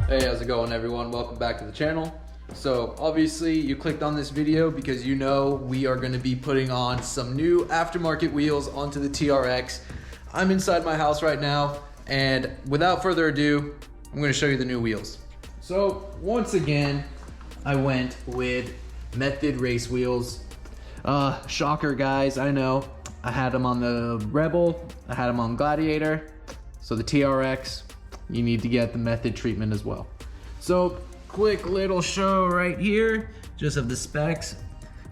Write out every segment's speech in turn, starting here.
Hey, how's it going everyone? Welcome back to the channel. So obviously you clicked on this video because you know we are going to be putting on some new aftermarket wheels onto the TRX. I'm inside my house right now, and without further ado, I'm going to show you the new wheels. So once again, I went with Method race wheels. Shocker guys, I know. I had them on the Rebel, I had them on Gladiator. So the TRX, you need to get the Method treatment as well. So quick little show right here, just of the specs.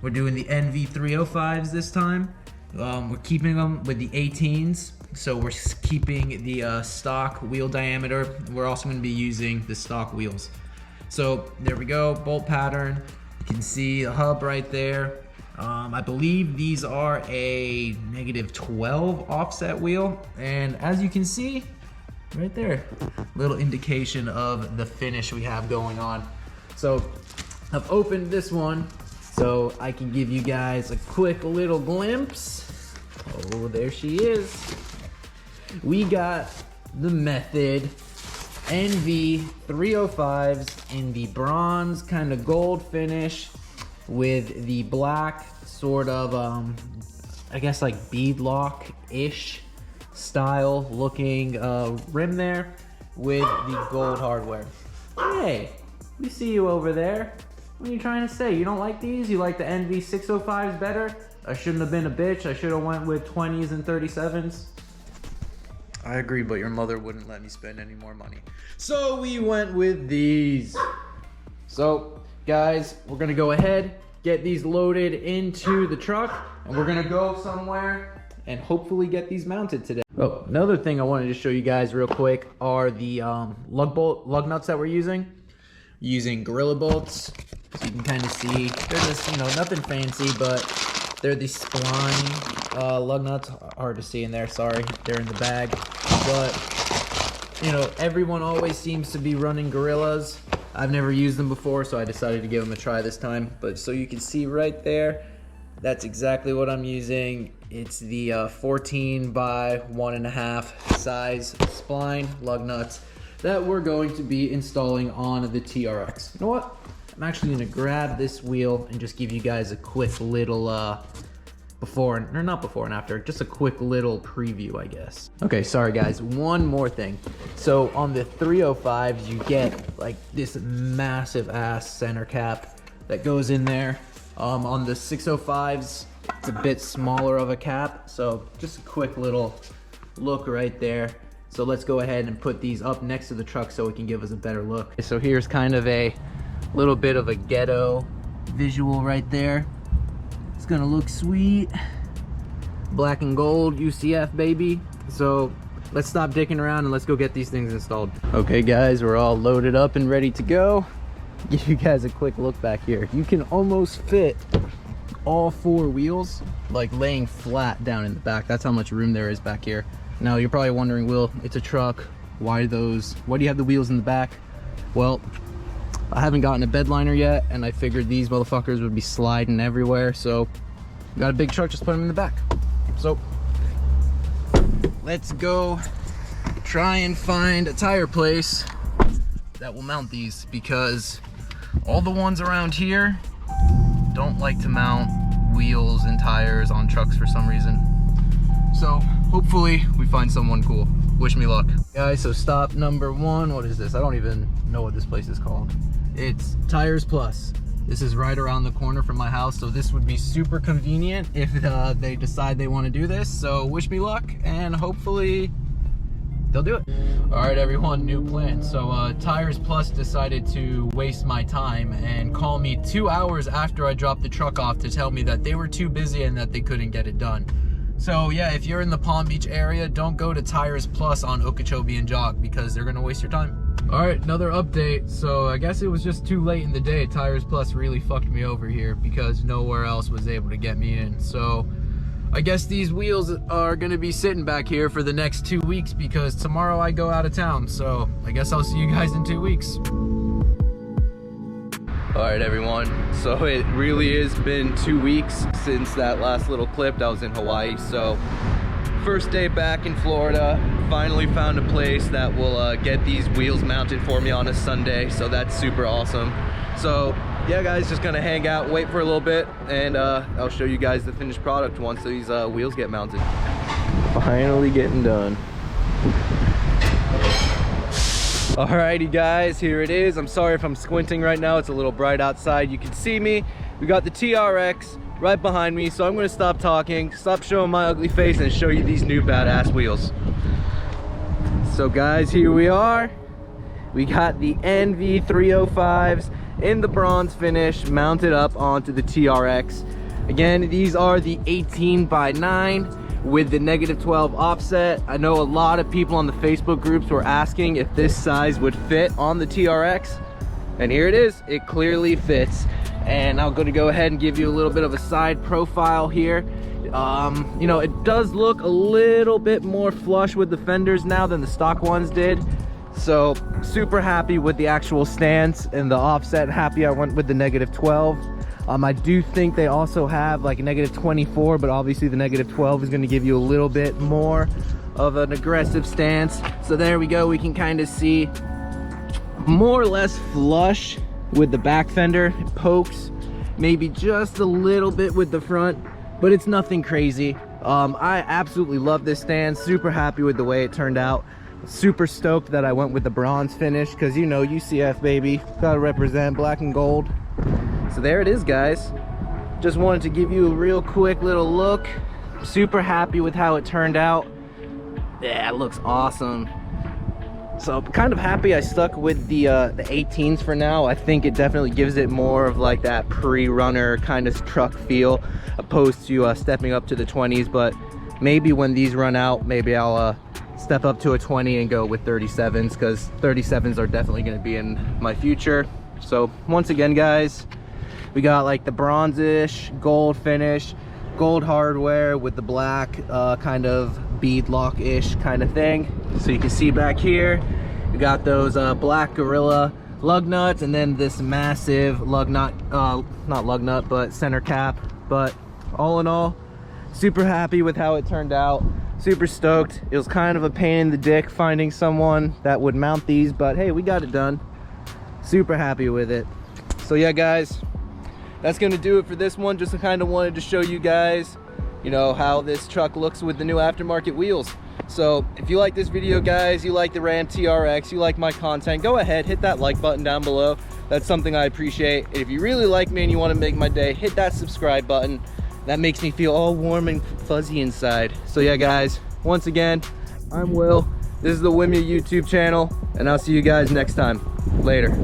We're doing the NV305s this time. We're keeping them with the 18s. So we're keeping the stock wheel diameter. We're also going to be using the stock wheels. So there we go, bolt pattern. You can see the hub right there. I believe these are a -12 offset wheel. And as you can see, right there, little indication of the finish we have going on. So I've opened this one so I can give you guys a quick little glimpse. Oh, there she is. We got the Method NV305s in the bronze kind of gold finish with the black sort of, I guess like beadlock-ish style looking rim there with the gold hardware. Hey, we see you over there. What are you trying to say? You don't like these? You like the NV605s better? I shouldn't have been a bitch. I should have went with 20s and 37s. I agree, but your mother wouldn't let me spend any more money. So we went with these. So guys, we're gonna go ahead, get these loaded into the truck, and we're gonna go somewhere and hopefully get these mounted today. Oh, another thing I wanted to show you guys real quick are the lug nuts that we're using. Using Gorilla bolts, so you can kind of see. They're just, you know, nothing fancy, but they're the spline lug nuts. Hard to see in there, sorry. They're in the bag. But, you know, everyone always seems to be running Gorillas. I've never used them before, so I decided to give them a try this time. But so you can see right there, that's exactly what I'm using. It's the 14 by 1.5 size spline lug nuts that we're going to be installing on the TRX. You know what? I'm actually gonna grab this wheel and just give you guys a quick little not before and after, just a quick little preview, I guess. Okay, sorry guys, one more thing. So on the 305s, you get like this massive ass center cap that goes in there. On the 605s, it's a bit smaller of a cap. So just a quick little look right there. So let's go ahead and put these up next to the truck so it can give us a better look. So here's kind of a little bit of a ghetto visual right there. It's gonna look sweet. Black and gold UCF, baby. So let's stop dicking around and let's go get these things installed. Okay guys, we're all loaded up and ready to go. Give you guys a quick look back here. You can almost fit all 4 wheels like laying flat down in the back. That's how much room there is back here. Now you're probably wondering, Will, it's a truck, why do you have the wheels in the back? Well, I haven't gotten a bed liner yet, and I figured these motherfuckers would be sliding everywhere, so got a big truck, just put them in the back. So let's go try and find a tire place that will mount these, because all the ones around here don't like to mount wheels and tires on trucks for some reason. So hopefully we find someone cool. Wish me luck. Guys, so stop number 1, what is this? I don't even know what this place is called. It's Tires Plus. This is right around the corner from my house, so this would be super convenient if they decide they want to do this. So wish me luck, and hopefully they'll do it. All right, everyone, new plan. So Tires Plus decided to waste my time and call me 2 hours after I dropped the truck off to tell me that they were too busy and that they couldn't get it done. So yeah, if you're in the Palm Beach area, don't go to Tires Plus on Okeechobee and Jog, because they're gonna waste your time. All right, another update. So I guess it was just too late in the day. Tires Plus really fucked me over here because nowhere else was able to get me in. So I guess these wheels are gonna be sitting back here for the next 2 weeks, because tomorrow I go out of town. So I guess I'll see you guys in 2 weeks. All right, everyone. So it really has been 2 weeks since that last little clip that was in Hawaii. So First day back in Florida, finally found a place that will get these wheels mounted for me on a Sunday, so that's super awesome. So yeah guys, just gonna hang out, wait for a little bit, and I'll show you guys the finished product once these wheels get mounted. Finally getting done. Alrighty guys, here it is. I'm sorry if I'm squinting right now, it's a little bright outside. You can see me. We got the TRX right behind me, so I'm gonna stop talking, stop showing my ugly face, and show you these new badass wheels. So guys, here we are. We got the NV305s in the bronze finish mounted up onto the TRX. Again, these are the 18x9 with the -12 offset. I know a lot of people on the Facebook groups were asking if this size would fit on the TRX, and here it is. It clearly fits. And I'm gonna go ahead and give you a little bit of a side profile here. You know, it does look a little bit more flush with the fenders now than the stock ones did. So super happy with the actual stance and the offset. Happy I went with the -12. I do think they also have like a -24, but obviously the -12 is gonna give you a little bit more of an aggressive stance. So there we go, we can kind of see more or less flush with the back fender. It pokes maybe just a little bit with the front, but it's nothing crazy. I absolutely love this stand, super happy with the way it turned out. Super stoked that I went with the bronze finish, because you know, UCF baby, gotta represent black and gold. So there it is guys, just wanted to give you a real quick little look. Super happy with how it turned out. Yeah, it looks awesome. So kind of happy I stuck with the 18s for now. I think it definitely gives it more of like that pre-runner kind of truck feel, opposed to stepping up to the 20s. But maybe when these run out, maybe I'll step up to a 20 and go with 37s, because 37s are definitely going to be in my future. So once again guys, we got like the bronze-ish gold finish, gold hardware with the black kind of beadlock-ish kind of thing. So you can see back here, we got those black Gorilla lug nuts, and then this massive lug nut, not lug nut, but center cap. But all in all, super happy with how it turned out. Super stoked. It was kind of a pain in the dick finding someone that would mount these, but hey, we got it done. Super happy with it. So yeah guys, that's gonna do it for this one. Just kind of wanted to show you guys, you know, how this truck looks with the new aftermarket wheels. So if you like this video guys, you like the Ram TRX, you like my content, go ahead, hit that like button down below. That's something I appreciate. And if you really like me and you want to make my day, hit that subscribe button. That makes me feel all warm and fuzzy inside. So yeah guys, once again, I'm Will. This is the Wimya YouTube channel, and I'll see you guys next time. Later.